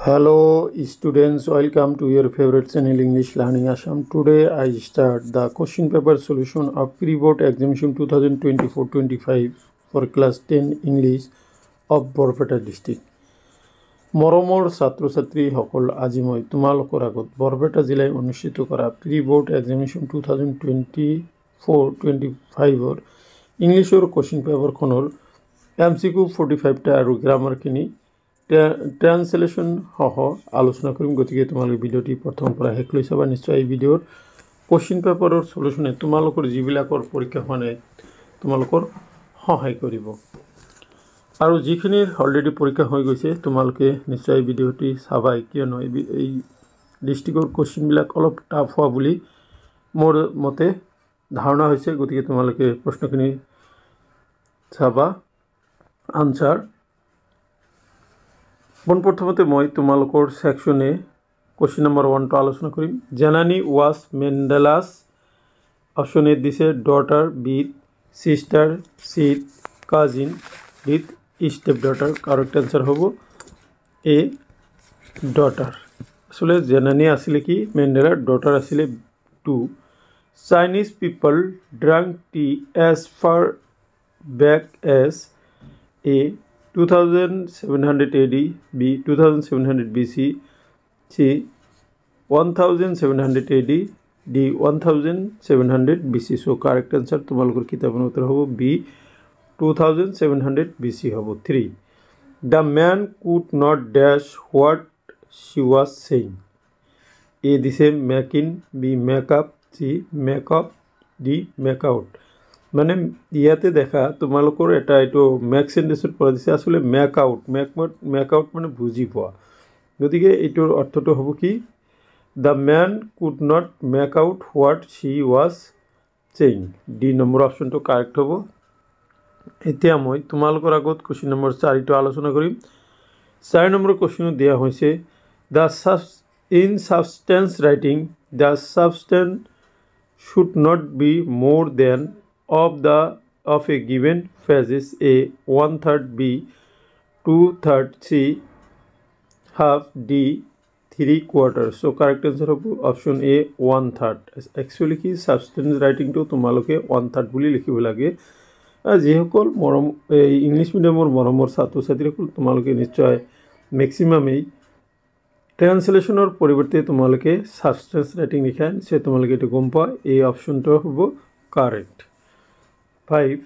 Hello students, welcome to your favorite channel English Learning Assam. Today I start the question paper solution of pre-board examination 2024-25 for class 10 English of Borpeta district. মৰমৰ ছাত্ৰ ছাত্ৰীসকল আজি মই তোমালোকৰ আগত বৰপেটা জিলাই অনুষ্ঠিত কৰা প্ৰি-বোৰ্ড এক্সামিনেশ্যন 2024-25 ইংলিছৰ কোৱেশ্চন পেপাৰখনৰ MCQ 45টা আৰু গ্ৰামাৰখিনি ট্ৰান্সলেশ্যন সহ আলোচনা কৰিম। গতিকে তোমালোকে ভিডিঅ'টি প্ৰথমৰ পৰা শেষলৈ চাবা। নিশ্চয় এই ভিডিঅ'ৰ কোৱেশ্চন পেপাৰৰ সলিউশনে তোমালোকৰ যিবিলাকৰ পৰীক্ষা হোৱা নাই তোমালোকৰ সহায় কৰিব। আৰু যিখিনিৰ অলৰেডি পৰীক্ষা হৈ গৈছে তোমালোকে নিশ্চয় ভিডিঅ'টি চাবাই, কিয়নো এই ডিস্ট্ৰিক্টৰ কোৱেশ্চনবিলাক অলপ টাফ হোৱা বুলি মোৰ মতে ধাৰণা হৈছে। গতিকে তোমালোকে প্ৰশ্নখিনি চাবা, আনসাৰ পোনপ্ৰথমতে মই তোমালোকৰ সেকশনে কোৱেশ্চন নম্বৰ 1 টো আলোচনা কৰিম। জেনানী ওয়াজ মেণ্ডেলাস অপশন এ দিছে daughter, B sister, C cousin, D step daughter. Correct answer হবো এ ডটার। আসলে জেনানী আসলে কি মেন্ডেলার ডটার আসলে 2। Chinese people drank tea as far back as a 2700 AD, B 2700 BC, C 1700 AD, D 1700 BC। So correct answer তোমালোকৰ কিতাপৰ উত্তৰ হ'ব B 2700 BC হবো। 3 The man could not dash what she was saying. A দিছে make in, B make up, C make up, D make out। মানে ইয়াতে দেখা তোমালোকৰ এটা এটো মেক সেন্টেন্সৰ পৰা দিছে, আসলে মেক আউট মেক আউট মানে বুজি পোৱা। গতিকে এটোৰ অৰ্থটো হ'ব কি The man could not make out what she was saying। D number অপশনটো কাৰেক্ট হ'ব। এতিয়া মই তোমালোকৰ আগত কোৱেশ্চন নম্বৰ 4 টো আলোচনা কৰিম। 4 নম্বৰ কোৱেশ্চন দিয়া হৈছে in substance writing the substance should not be more than of a given phases A 1/3, B 2/3, C half, D 3/4। So correct answer হ'ব অপশন A 1/3। Actually কি substance writing টো তোমালোকে 1/3 বুলি লিখিব লাগে। যিসকল মৰম ইংলিশ মিডিয়ামৰ মৰমৰ ছাত্ৰ ছাত্ৰীসকল তোমালোকে নিশ্চয় ম্যাক্সিমামেই ট্ৰান্সলেশনৰ পৰিৱৰ্তে তোমালোকে সাবস্টেন্স ৰাইটিং লিখা, সে তোমালোকে এটো গম পোৱা। এই অপশনটো হ'ব correct. 5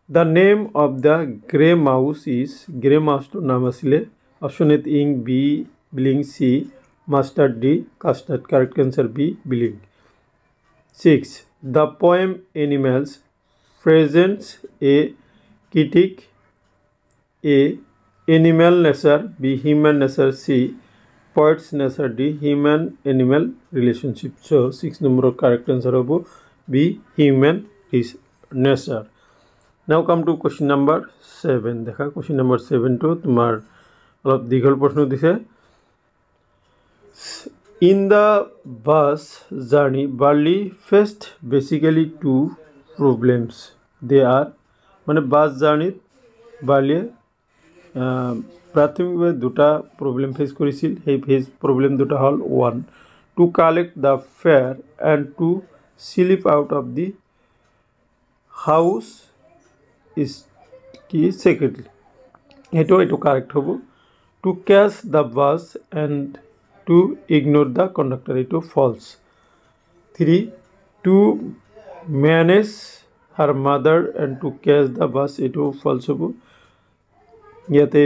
The name of the grey mouse is, grey mouse to নাম আছিলে option A ing, B bling, C mustard, D custard. Correct answer B bling. 6 The poem Animals presents a critique, A animal nature, B human nature, C poet's nature, D human animal relationship। So 6 number correct answer hobo B human nature। Now come to question number 7। দেখা question number 7 to তোমার অলপ দীঘল প্রশ্ন দিছে। In the bus journey Barley faced basically two problems. They are মানে বাস জার্নিত বার্লিয়ে প্রাথমিকভাবে দুটা প্রবলেম ফেস করেছিল। সেই প্রবলেম দুটা হল 1 to collect the fare and to slip out of the house is কি secretly। এটো কারেক্ট হবো। to catch the bus and to ignore the conductor, এটো false। 3 to manage her mother and to catch the bus, এটো false হবো। ইয়াতে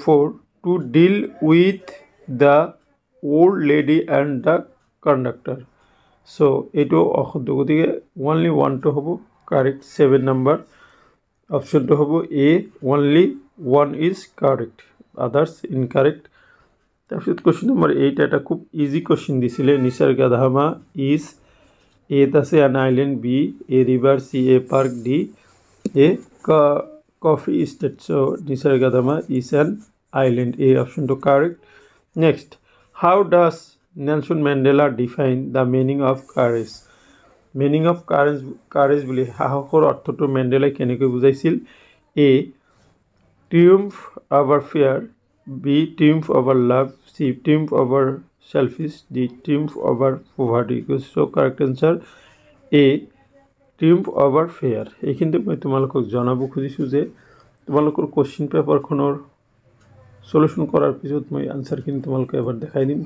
4 to deal with the old lady and the conductor। so এটো অশুদ্ধ, গতিকে only 1 টো হবো correct. 7 number option টো হবো A only 1 is correct, others incorrect। তারপর কোশ্চেন নাম্বার 8 এটা খুব ইজি কোশ্চেন দিছিলে। নিসর্গধামা is A আছে an island, B a river, C a park, D a coffee estate। so নিসর্গধামা is an island, A option to correct। next how does Nelson Mandela define the meaning of courage? meaning of courage বুলি সাহসৰ অৰ্থটো মেণ্ডেলাই কেনেকৈ বুজাইছিল। A triumph over fear, B. Triumph over love. C. Triumph over selfish. D. Triumph over poverty. So correct answer A. Triumph over fear. এইখিনিতে মই তোমালোকক জনাব খুজিছোঁ যে তোমালোকৰ কোশ্চিন পেপাৰখনৰ সলিউশন কৰাৰ পিছত মই আনসাৰখিনি তোমালোকে এবাৰ দেখাই দিম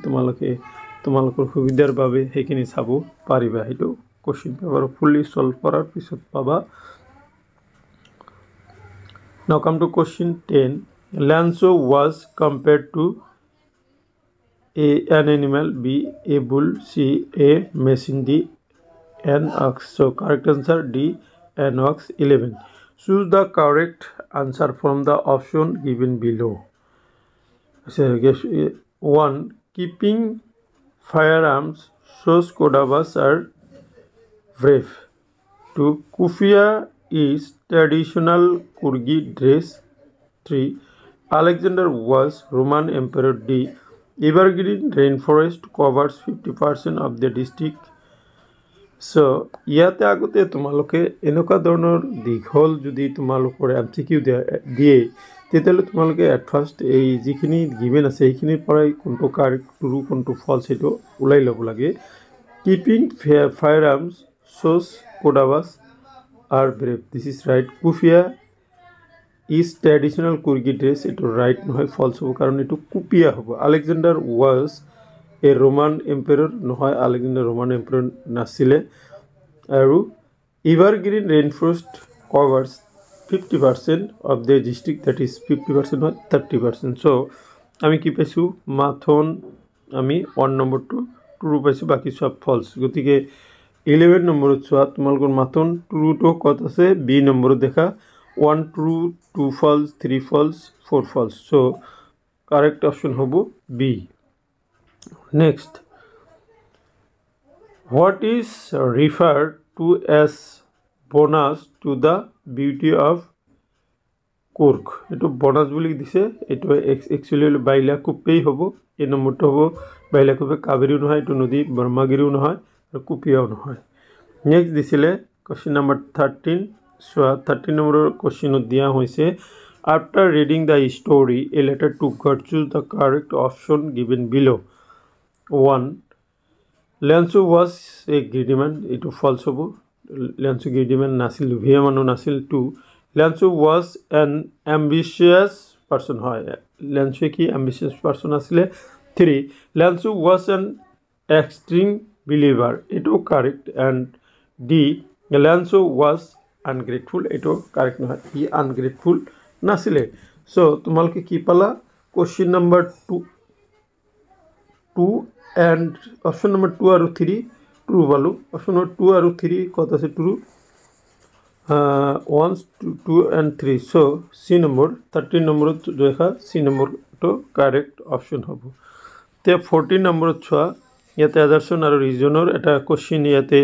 তোমালোকৰ সুবিধাৰ বাবে সেইখিনি চাব পাৰিবা হেতু কোশ্চিন পেপাৰ ফুলি সলভ কৰাৰ পিছত পাবা Now come to question 10 Lanzo was compared to A. An animal B. A bull C. A machine D. An ox So correct answer D. An ox 11 Choose the correct answer from the option given below So, 1. Keeping firearms shows Kodavas are brave. 2. Kufia is traditional Kurgi dress. 3. Alexander was Roman Emperor D. Evergreen rainforest covers 50% of the district. So, ইয়াতে আগতে তোমালোকে এনেকুৱা ধৰণৰ দীঘল যদি তোমালোকৰ MCQ দিয়ে তেতিয়াহ'লে তোমালোকে এট ফাৰ্ষ্ট এই যিখিনি গিভেন আছে সেইখিনিৰ পৰাই কোনটো কাৰেক্ট ট্ৰু কোনটো ফলছ সেইটো ওলাই ল'ব লাগে keeping ফায়াৰআৰ্মছ shows Kodavas are brave this is right Kufia is traditional Kurgi dress এটো রাইট নহয় ফলছ হ'ব কাৰণ এটো কুপিয়া হ'ব Alexander was a Roman emperor নহয় Alexander Roman emperor নাছিলে আৰু evergreen rainforest covers 50% of the district that is 50% or 30% so আমি কি পাইছো মাথন আমি 1 নম্বৰটো ট্ৰু পাইছো বাকি সব ফলস গতিকে 11 নম্বৰত চোৱা তোমালোকৰ মাথন ট্ৰু তো কত আছে বি নম্বৰত দেখা 1 true 2 false 3 false 4 false so correct option হবো B next what is referred to as bonus to the beauty of Kurk এটো bonus বুলি দিছে এটো actually বাইলা কুপেই হবো এই নম্বৰটো হবো বাইলা কুপে কাবেৰীও নহয় এটো নদী ব্ৰহ্মগিৰিও নহয় আৰু কুপিয়াও নহয় নেক্সট দিছিলে কোশ্চেন নম্বৰ 13 so 13 নম্বৰৰ কোশ্চেনত দিয়া হৈছে after reading the story a letter to God choose the correct option given below 1 Lanzo was a greedy man এটো ফলস হবো Lanzo greedy man নাছিল লোভিয়া মানুহ নাছিল 2 Lanzo was an ambitious person হয় Lanzo কি ambitious person আসলে 3 Lanzo was an extreme believer এটো correct and D Lanzo was ungrateful এটো correct নহয় ই ungrateful নাছিলে so তোমালকে কি পালা question number 2 and option number 2 আৰু 3 true পালো option number 2 আৰু 3 কত আছে true 1 2 and 3 so C number 13 number দেখা C number to correct option হবো তে 14 number ছোৱা ইয়াতে assertion আৰু reasonৰ এটা question ইয়াতে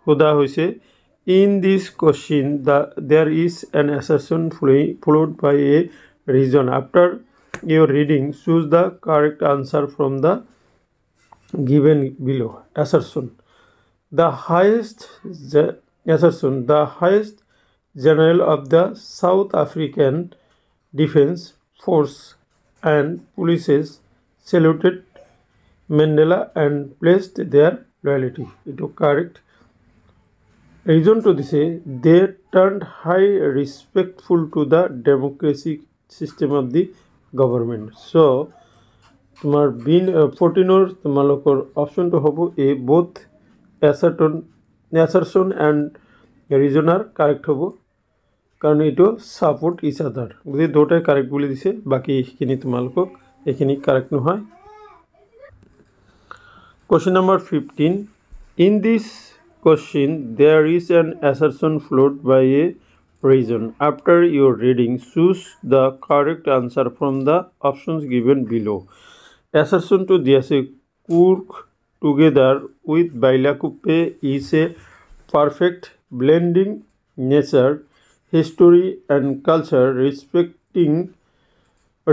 হোদা হৈছে in this question there is an assertion followed by a reason after your reading choose the correct answer from the given below assertion the highest general of the South African Defense Force and police saluted Mandela and placed their loyalty it is correct reason to this they turned high respectful to the democratic system of the government so তোমার bin 14 or তোমালোকৰ option তো হবো এ both assertion and reason are correct হবো কারণ এটো support each other বুঝি দুটাই correct বলে দিছে বাকি এইখিনি তোমালোকক এইখিনি কারেক্ট নহয় question number 15 in this question there is an assertion followed by a reason after your reading choose the correct answer from the options given below assertion to diase Kurk together with Bailakuppe is a perfect blending nature history and culture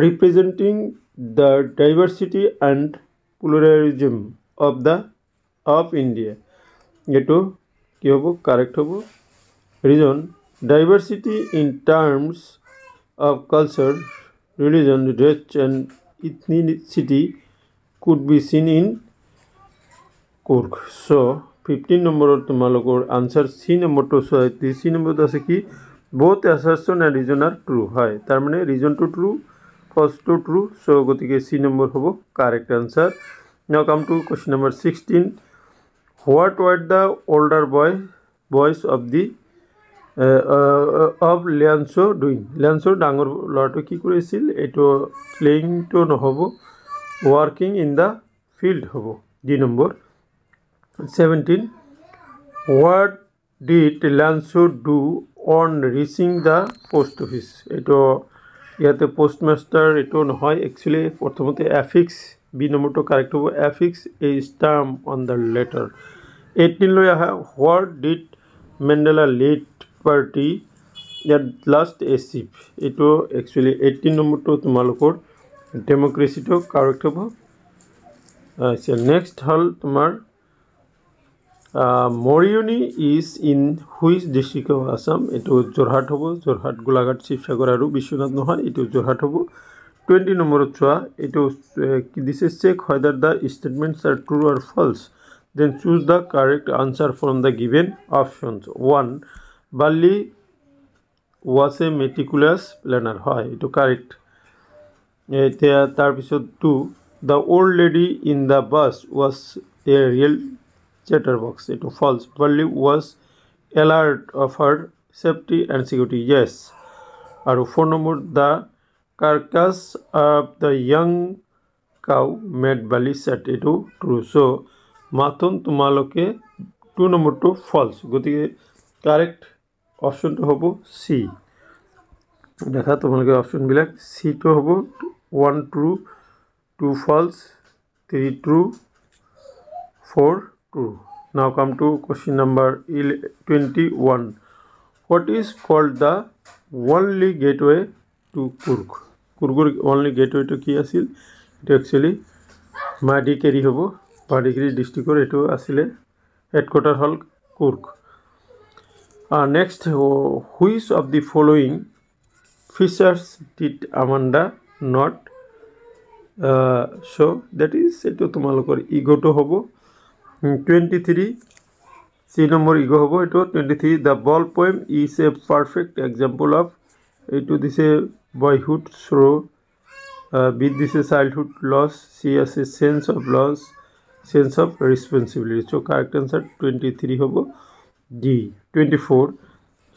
representing the diversity and pluralism of India eto ki hobo correct hobo reason diversity in terms of culture religion, race and ethnicity could be seen in Kurk. So 15 number তোমালোকৰ answer C number to so C number আছে কি both assertion and reason are true হয় তার মানে reason to true false to true so গতিকে C number হবো correct answer. Now come to question number 16. What were the older boys of the of Lianso doing? Lianso ডাঙৰ ল'ৰাটো কি কৰিছিল এটো playing to নহব working in the field হবো D number. 17. What did Lianso do on reaching the post office? এটো ইয়াতে postmaster এটো নহয় actually প্ৰথমতে affix B number to correct hobo affix a stamp on the letter. 18 লৈ আহা what did Mandela lead party at last achieve? এটো actually 18 number to তোমালোকৰ democracy to correct hobo. So next হল তোমাৰ Morioni is in which district of Assam? It was Jorhat hobo, Jorhat Gulagat Shivsagar aru Bishwanath nohai, it was Jorhat hobo. 20 number chua, it was this is check whether the statements are true or false. Then choose the correct answer from the given options. 1. Bali was a meticulous planner. Hi, it was correct. Tarpisod 2. The old lady in the bus was a real chatterbox. It was false. Bali was alert of her safety and security. Yes. Aru 4 number the carcass of the young cow made Bali sad. It was true. So mathon tumaloke 2 number to false. Gotike correct option to hobo C. Dekha tumaloke option bilak C to hobo 1 true, 2 false, 3 true, 4 true. Now come to question number 21. What is called the only gateway to Kurk? Kurgur only gateway to ki asil? It actually Madikeri hobo. Madikeri district or eto asile headquarter hall Kurk. Next, which of the following features did Amanda not show? That is eto tumalokor ego to hobo. 23 C number ego hobo eto 23 the ball poem is a perfect example of eto this a boyhood sorrow B this a childhood loss C as a sense of loss sense of responsibility so correct answer 23 hobo D. 24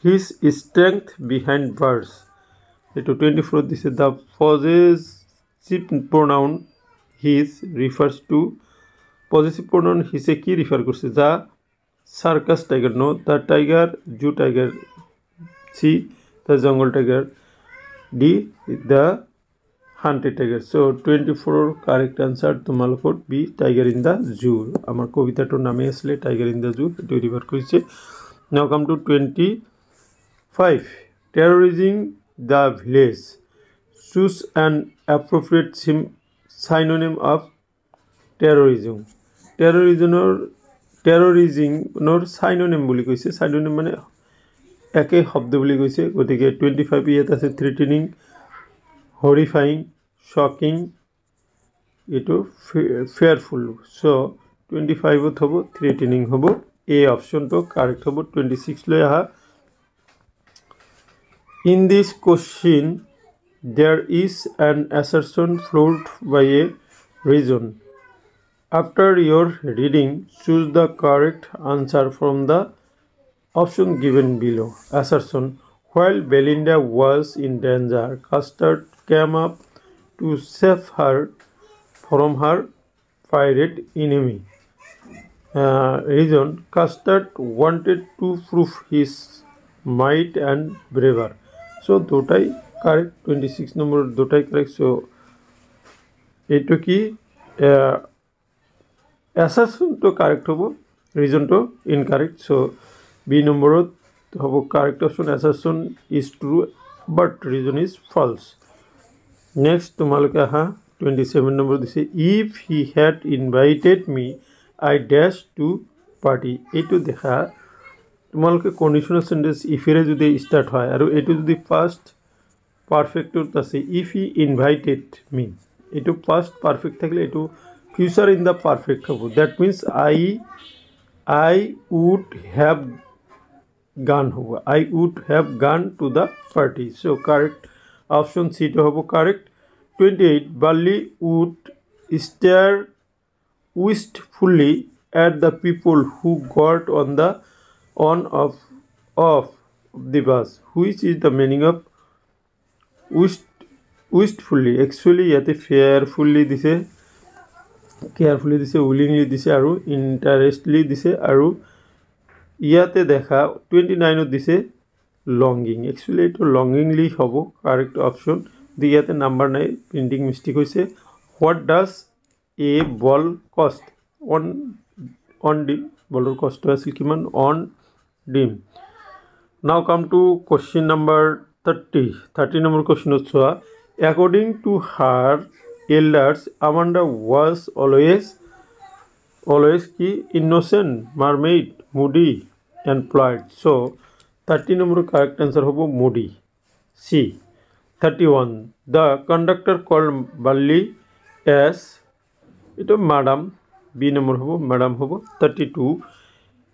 his strength behind verse eto 24 this is the possessive pronoun his refers to possessive pronoun hise ki refer korche the circus tiger no the tiger zoo tiger C the jungle tiger D the hunted tiger so 24 correct answer tumalokor B tiger in the zoo amar kobita to name asle tiger in the zoo eto refer korche. Now come to 25 terrorizing the village choose an appropriate synonym of terrorism. Terrorizing nor synonym boli koise synonym mane eke শব্দ boli koise gotike 25 yet ase threatening horrifying shocking eto fearful so 25 ot hobo threatening hobo A option to correct hobo. 26 loi aha in this question there is an assertion followed by a reason. After your reading, choose the correct answer from the option given below. Assertion. While Belinda was in danger, Custard came up to save her from her pirate enemy. Reason. Custard wanted to prove his might and bravery. So, dotai correct. 26 number dotai correct. So, eto ki assertion to correct hobo reason to incorrect so B number hobo correct option assertion is true but reason is false. Next tumaloke aha 27 number dise if he had invited me I dash to party eto dekha tumaloke conditional sentence if ere jodi start hoy aru eto jodi past পারফেক্টত আছে if he invited মি এটু past perfect থাকলে এটু future in the perfect হবো that means I would have gone hobo I would have gone to the party so correct option C to hobo correct 28 Bali would stare wistfully at the people who got on the bus which is the meaning of wistfully actually yate fairfully dise carefully dise willingly dise aru interestedly dise aru ইয়াতে দেখা 29 দিছে লংগিং actually এটো লংগিংলি হব correct option দিয়াতে number নাই printing mistake হইছে what does a বল কস্ট on ডিম বলর কষ্ট আছিল কিমান অন ডিম now come to question number 30 number question হচ্ছে according to her elders Amanda was always ki innocent mermaid moody and polite so 30 number correct answer hobo moody C 31 the conductor called Bali as ito madam B number hobo madam hobo 32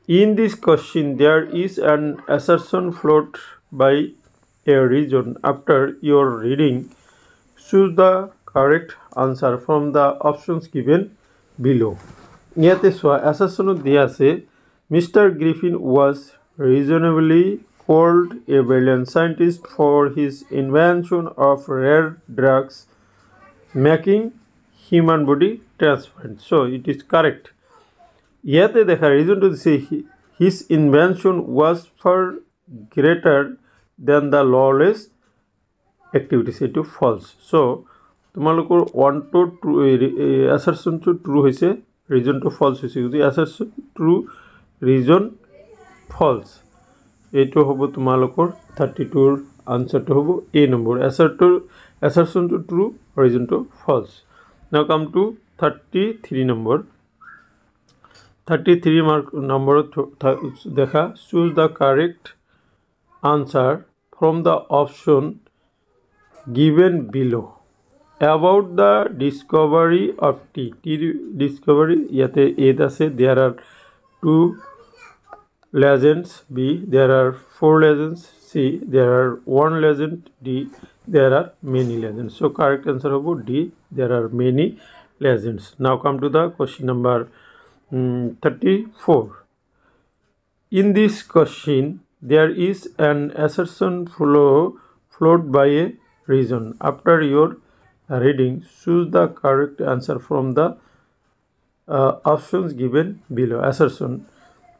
in this question there is an assertion float by a region after your reading choose the correct answer from the options given below ইয়াতে সোয়া অ্যাসাসনত দিয়া আছে mister Griffin was reasonably called a brilliant scientist for his invention of rare drugs making human body transparent so it is correct ইয়াতে দেখা reason to say his invention was far greater than the lawless activities it is false so তোমালোকৰ 1 to 2 assertion to true হৈছে reason to false হইছে যদি assertion true reason false এটো হবো তোমালোকৰ 32 এর आंसर to হবো A number assertion to true reason to false now come to 33 number 33 mark number দেখা choose the correct answer from the option given below about the discovery of tea discovery yate it ase there are 2 legends B there are 4 legends C there are 1 legend D there are many legends so correct answer hobo D there are many legends now come to the question number 34 in this question there is an assertion float by a reason after your reading choose the correct answer from the options given below assertion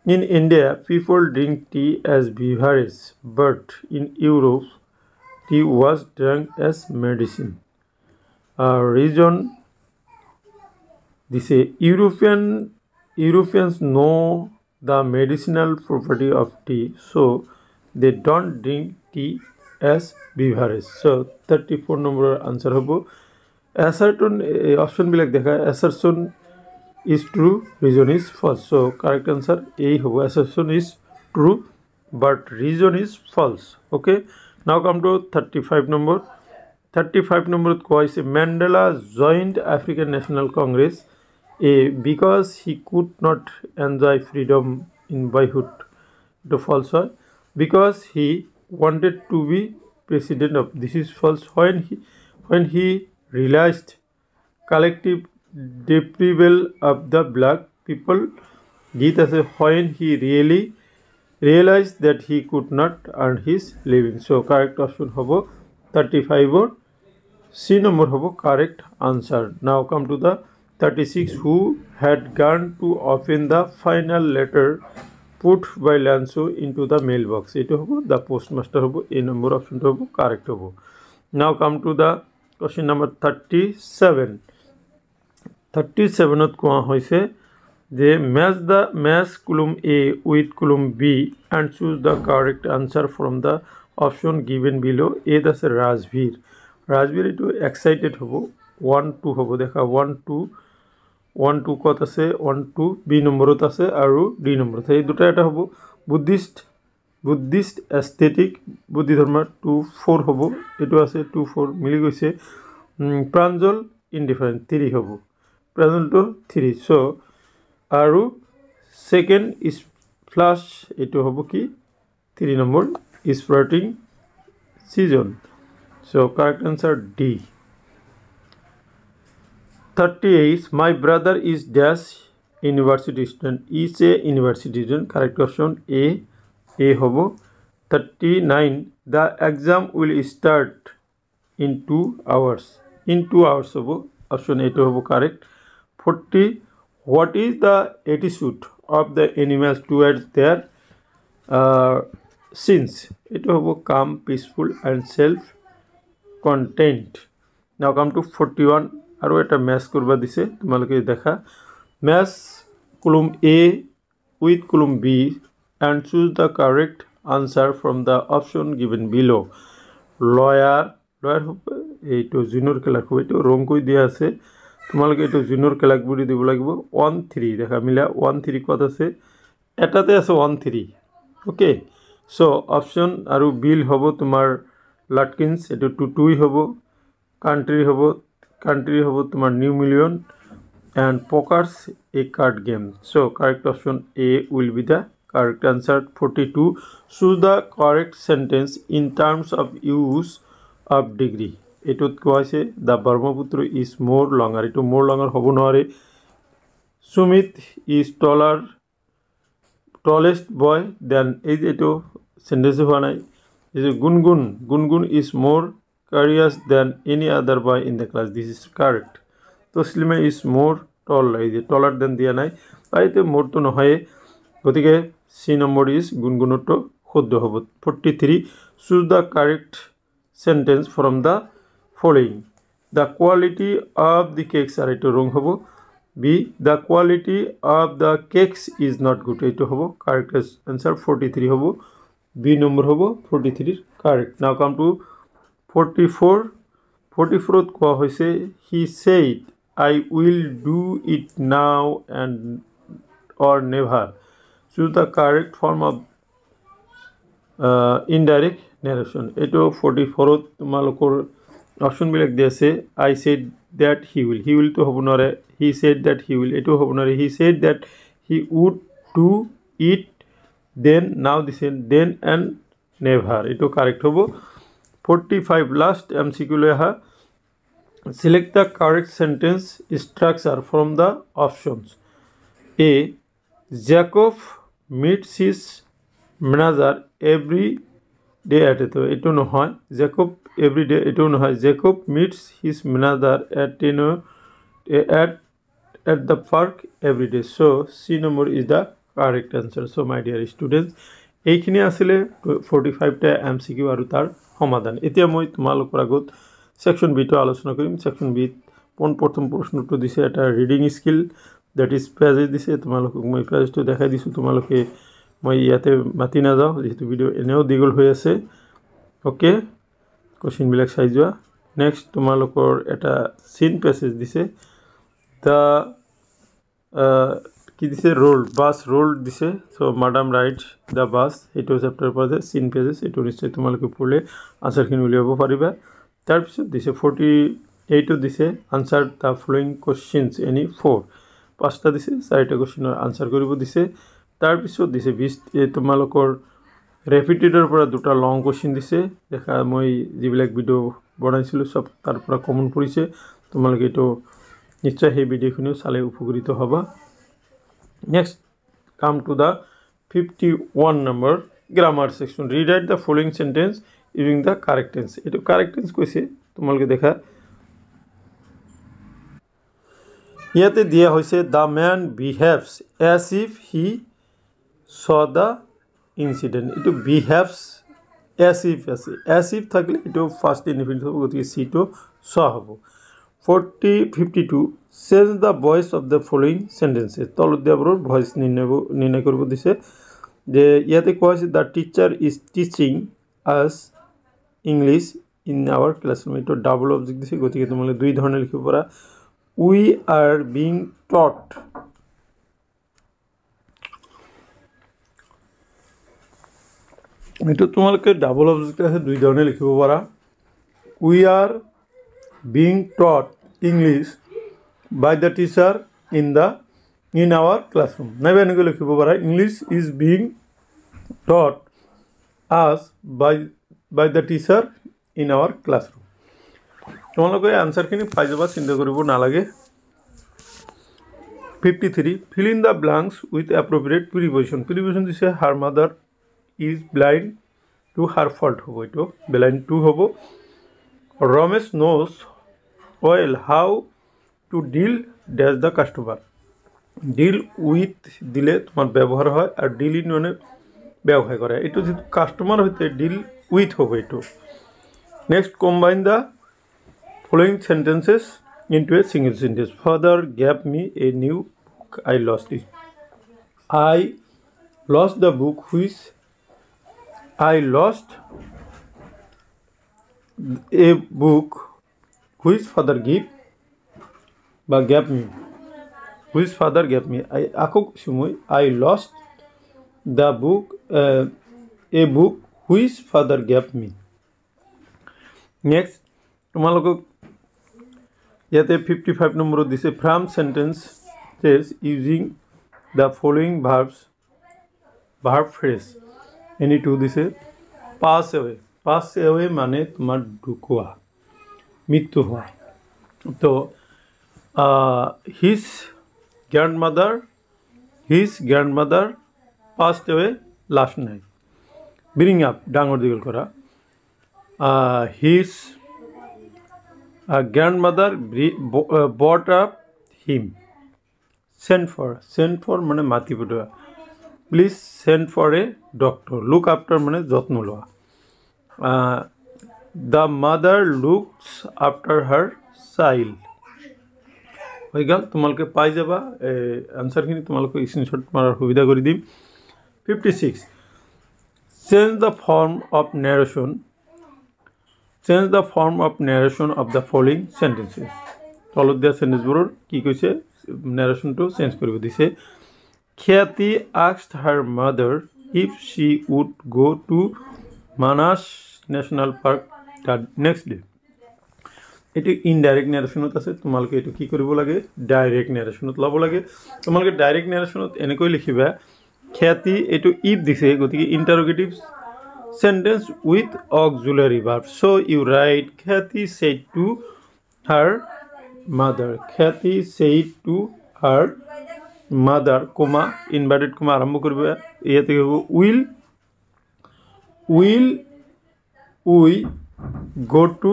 in India people drink tea as beverage but in Europe tea was drunk as medicine reason this Europeans know the medicinal property of tea so they don't drink tea as beverage so 34 number answer hobo assertion option bilak dekha assertion is true reason is false so correct answer A hobo assertion is true but reason is false okay now come to 35 number koise Mandela joined African National Congress because he could not enjoy freedom in boyhood to false because he wanted to be president of this is false when he realized collective deprival of the black people Gita says when he really realized that he could not earn his living so correct option hobo 35 or C number hobo correct answer now come to the 36 who had gone to open the final letter put by Lanso into the mailbox it hobo the postmaster hobo A number option hobo correct hobo now come to the question number 37 ত কোয়া হইছে যে match column A with column B and choose the correct answer from the option given below A আছে রাজবীর এটো excited হবো 1 2 হবো দেখা 1 2 কত আছে 1 2 B নম্বরত আছে আৰু D নম্বৰত এই দুটা এটা হবো বুদ্ধিষ্ট বুদ্ধিষ্ট এস্থেটিক বুদ্ধি ধৰ্ম 2 4 হ'ব এটো আছে 2 4 মিলি গৈছে প্ৰাঞ্জল ইনডিফাৰেন্ট 3 হ'ব প্ৰাঞ্জল তো 3 সো আৰু সেকেন্ড ইজ ফ্লাশ এটো হ'ব কি 3 number স্পাৰ্টিং season so correct answer D 38 my brother is dash university student is a university student correct option A hobo 39 the exam will start in 2 hours hobo option A to hobo correct 40 what is the attitude of the animals towards their sins it hobo calm peaceful and self contained now come to 41 আৰু এটা math করবা দিছে তোমালোকে দেখা math column A with column B and choose the correct answer from the option given below lawyer এইটো junior clerk হবে এটো রং কই দিয়া আছে তোমালোকে এটো জুনিয়র ক্লার্ক বুড়ি দিব লাগিব 1 3 দেখা মিলা 1 3 কত আছে এটাতে আছে 1 3 ওকে সো অপশন আৰু বিল হবো তোমার লাটকিন্স এটো 2 2 হবো country hobo tomar new million and pokers a card game so correct option A will be the correct answer 42 choose the correct sentence in terms of use of degree etot koise the Brahmaputra is more longer eto more longer hobo nore Sumit is tallest boy than eto sentence howa nai is Gungun is more courageous than any other boy in the class this is correct so Slima is more tall taller than dia nai aite more to nohoy gotike C number is Gungunor to shoddo hobo 43 choose the correct sentence from the following the quality of the cakes are eto wrong hobo B the quality of the cakes is not good eto hobo correct answer 43 hobo B number hobo 43 correct now come to 44 কোৱা হৈছে he said I will do it now and or never choose the correct form of indirect narration eto 44 তোমালোকৰ option বিলাক দি আছে I said that he will to হ'ব নৰে he said that he will eto হ'ব নৰে he said that he would do it then now this then and never eto correct হ'ব 45 last MCQ leha select the correct sentence structure from the options A Jacob meets his manager every day at eto no hoy Jacob every day eto no hoy Jacob meets his manager at the park every day so C number is the correct answer so my dear students এইখিনি আসলে 45 টা MCQ আৰু তাৰ সমাধান এতিয়া মই তোমালোকৰ আগত সেকশন বি টো আলোচনা কৰিম সেকশন বি প্ৰথম প্ৰশ্নটো দিছে এটা ৰিডিং স্কিল দ্যাট ইজ পেজেজ দিছে তোমালোকক মই পেজটো দেখাই দিছো তোমালোকে মই ইয়াতে মাতি না যাও যেহেতু ভিডিও এনেও দীঘল হৈ আছে ওকে কোশ্চেন বিলাক চাই যোৱা নেক্সট তোমালোকৰ এটা সিন পেজেজ দিছে দা কি দিছে বাস রোল দিছে সো ম্যাডাম রাইট দা বাস এটো চ্যাপ্টার পড়ে সিন পেজেস এটো নিশ্চয় তোমালোকে পড়লে আনসারখিনি উলিয়াব পাৰিবা তাৰ পিছত দিছে 48 দিছে answer the following questions any 4 পাঁচটা দিছে চাৰিটা কোশ্চেনৰ আনসাৰ কৰিব দিছে তাৰ পিছত দিছে 20 তোমালোকৰ ৰেপিটেডৰ পৰা দুটা লং কোশ্চেন দিছে দেখা মই যিবিলাক ভিডিও বনাইছিলো সব তাৰ পৰা কমন পৰিছে তোমালোকে এটো নিশ্চয় এই ভিডিওখিনি চালে উপকৃত হ'বা Next, come to the 51 number grammar section. Rewrite the following sentence using the correct tense. Eto correct tense koise tomaloke dekha. Yate diya hoise the man behaves as if he saw the incident. Eto behaves as if thakle eto first indefinite hobo gotike see to saw hobo. 52 change the voice of the following sentences তলত দেবৰ voice নিৰ্ণয় কৰিব দিছে যে ইয়াতে কোৱা আছে the teacher is teaching us English in our classroom এটো ডাবল অবজেক্ট দিছে গতিকে তোমালে দুই ধৰণে লিখিব পাৰা we are being taught এইটো তোমালোকে ডাবল অবজেক্ট আছে দুই ধৰণে লিখিব পাৰা we are being taught English by the teacher in our classroom নাইবা এনেকৈ লিখিব পাৰা English is being taught as by the teacher in our classroom তোমালোকে আনচাৰখিনি পাই যাবা চিন্তা কৰিব নালাগে 53 fill in the blanks with appropriate preposition দিছে her mother is blind to her fault হ'ব এইটো blind to হ'ব Ramesh knows well how to deal dash the customer deal with দিলে তোমার ব্যবহার হয় আর deal in মানে ব্যবহার করে এটো যেহেতু কাস্টমার হইতে deal with হবে এটো next combine the following sentences into a single sentence father gave me a new book I lost it I lost the book which I lost a book which father gave me which father gave me I akok shumoy I lost the book a book which father gave me next তোমালোকক ইয়াতে 55 number দিছে from sentences using the following verb phrase any two দিছে pass away মানে তোমার ঢুকোয়া মৃত্যু হওয়া তো his grandmother passed away last night bring up ডাঙৰ দীঘল কৰা his grandmother brought up him send for মানে মাতি পঠোৱা please send for a doctor look after মানে যত্ন লোৱা the mother looks after her child হৈ গ'ল তোমালোকে পাই যাবা আনসাৰখিনি তোমালোকে স্ক্ৰিনশ্বট মাৰাৰ সুবিধা কৰি দিম 56 change the form of narration of the following sentences তলত দিয়া সেন্টেন্সবোৰৰ কি কৈছে narrationটো চেঞ্জ কৰিব দিছে Khyati asked her mother if she would go to Manas National Park the next day এটো ইনডাইরেক্ট ন্যারেশনত আছে তোমালোকে এটো কি কৰিব লাগে ডাইরেক্ট ন্যারেশনত লব লাগে তোমালোকে ডাইরেক্ট ন্যারেশনত এনেকৈ লিখিবা খ্যাতি এটো ইফ দিছে গতিকে interrogative sentence with auxiliary verb so you write Khyati said to her mother খ্যাতি said to her mother comma inverted comma আরম্ভ করবে ইয়াতে হবে will we go to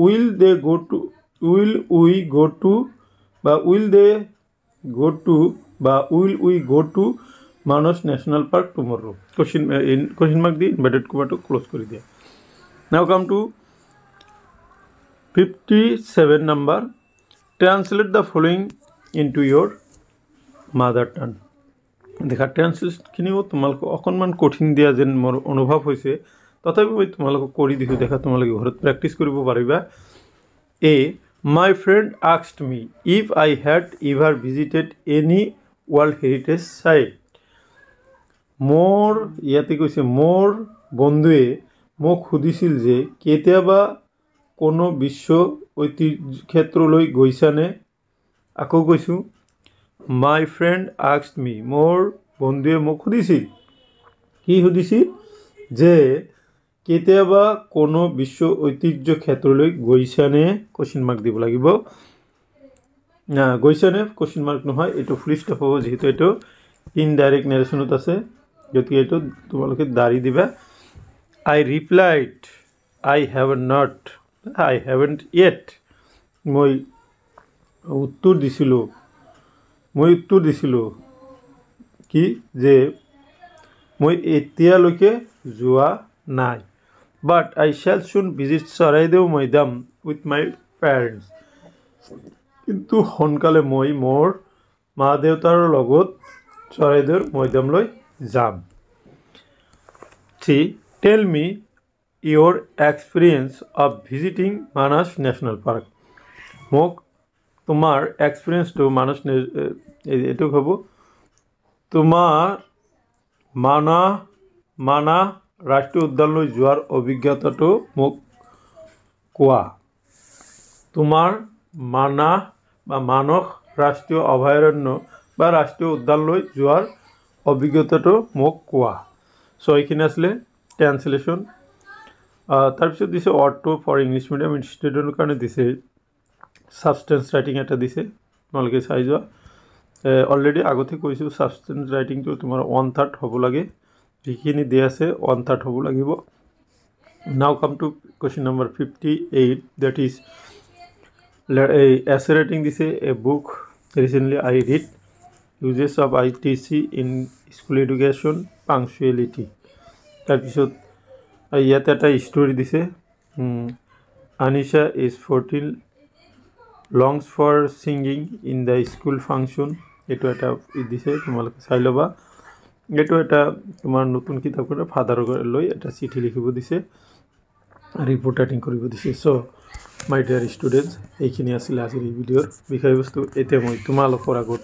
will they go to will we go to বা will they go to বা will we go to Manas National Park tomorrow question mark দিয়ে inverted comma to close করে দিয়া now come to 57 number translate the following into your mother tongue দেখা ট্রান্সলেটখিনিও তোমালোক অকণমান কঠিন দিয়া যেন মোৰ অনুভৱ হৈছে তথাপি মই তোমালোক কৰি দিছো দেখা তোমালোকে ঘৰত প্ৰ্যাকটিছ কৰিব পাৰিবা এ my friend asked me if I had ever visited any world heritage site মোৰ ইয়াতে কৈছে মোৰ বন্ধুৱে মোক সুধিছিল যে কেতিয়াবা কোনো বিশ্ব ঐতিহ্য ক্ষেত্ৰলৈ গৈছানে আকৌ কৈছো My friend asked me মোৰ বন্ধুৱে মোক সুধিছিল কি সুধিছিল যে কেতিয়াবা কোনো বিশ্ব ঐতিহ্য ক্ষেত্ৰলৈ গৈছানে কোশ্চেন মাৰ্ক দিব লাগিব না গৈছানে কোশ্চেন মাৰ্ক নহয় এটো ফুল স্টপ হ'ব যেহেতু এটো ইনডাইৰেক্ট ন্যাৰেশনত আছে গতিকে এটো তোমালোকে দাৰি দিবা I replied I haven't yet মই উত্তৰ দিছিলো কি যে মই এতিয়ালৈকে যোৱা নাই but I shall soon visit Charaideo Moidam with my parents কিন্তু সোনকালে মই মোৰ মা দেউতাৰ লগত চৰাইদেউৰ মৈদামলৈ যাম tell me your experience of visiting Manas National Park মোক তোমার এক্সপেরিয়েন্স তো মানুষ এটুক হব তোমার মানা ৰাষ্ট্ৰীয় উদ্যানলৈ যোৱাৰ অভিজ্ঞতাটো মোক কোৱা। তোমাৰ মানাহ বা মানস ৰাষ্ট্ৰীয় অভয়াৰণ্য বা ৰাষ্ট্ৰীয় উদ্যানলৈ যোৱাৰ অভিজ্ঞতাটো মোক কোৱা। চ' এইখিনি আছিলে ট্ৰান্সলেশ্যন। তাৰপিছত দিছে অটো ফৰ ইংলিছ মিডিয়াম ষ্টুডেণ্টৰ কাৰণে দিছে ছাবষ্টেঞ্চ ৰাইটিং এটা দিছে, তোমালোকে চাই যোৱা। অলৰেডি আগতে কৈছোঁ ছাবষ্টেঞ্চ ৰাইটিংটো তোমাৰ 1/3 হ'ব লাগে, যিখিনি দিয়া আছে 1/3 হ'ব লাগিব। Now come to question number 58, that is essay writing দিছে। A book recently I read, uses of ITC in school education, punctuality. তাৰপিছত ইয়াতে এটা ষ্টৰি দিছে, Anisha is 14 longs for singing in the school function. এইটো এটা দিছে, তোমালোকে চাই ল'বা। এইটো এটা তোমাৰ নতুন কিতাপখনৰ ফাদাৰক লৈ এটা চিঠি লিখিব দিছে, ৰিপৰ্ট ৰাইটিং কৰিব দিছে। চ' মাই ডিয়াৰ ষ্টুডেণ্টছ, এইখিনি আছিলে আজিৰ এই ভিডিঅ'ৰ বিষয়বস্তু। এতিয়া মই তোমালোকৰ আগত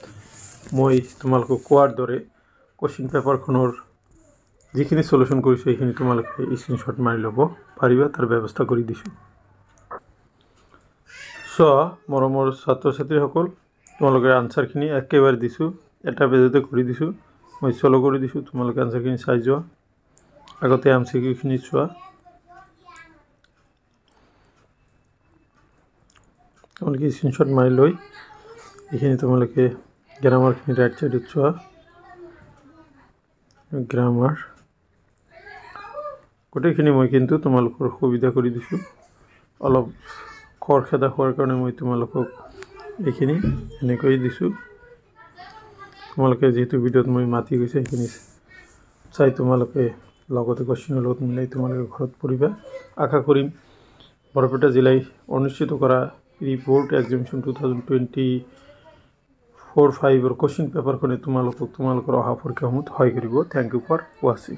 মই তোমালোকক কোৱাৰ দৰে কুৱেশ্যন পেপাৰখনৰ যিখিনি চলিউশ্যন কৰিছোঁ সেইখিনি তোমালোকে স্ক্ৰীনশ্বট মাৰি ল'ব পাৰিবা, তাৰ ব্যৱস্থা কৰি দিছোঁ। চ' মৰমৰ ছাত্ৰ ছাত্ৰীসকল, তোমালোকে আনচাৰখিনি একেবাৰে দিছোঁ, এটা পেজতে কৰি দিছোঁ, মই চল' কৰি দিছোঁ। তোমালোকে আনচাৰখিনি চাই যোৱা, আগতে MCQখিনি চোৱা। তোমালোকে স্ক্ৰীনশ্বট মাৰি লৈ এইখিনি তোমালোকে গ্ৰামাৰখিনি ৰাইট ছাইডত চোৱা। গ্ৰামাৰ গোটেইখিনি মই কিন্তু তোমালোকৰ সুবিধা কৰি দিছোঁ। অলপ খৰখেদা হোৱাৰ কাৰণে মই তোমালোকক এইখিনি এনেকৈ দিছোঁ। তোমালোকে যিহেতু ভিডিঅ'ত মই মাতি গৈছে সেইখিনি চাই তোমালোকে লগতে কুৱেশ্যনৰ লগত মিলাই তোমালোকে ঘৰত পঢ়িবা। আশা কৰিম বৰপেটা জিলাই অনুষ্ঠিত কৰা ৰিপৰ্ট এক্সামিনেশ্যন 2024-25 কুৱেশ্যন পেপাৰখনে তোমালোকৰ অহা পৰীক্ষাসমূহত সহায় কৰিব। থেংক ইউ ফৰ ৱাচিং।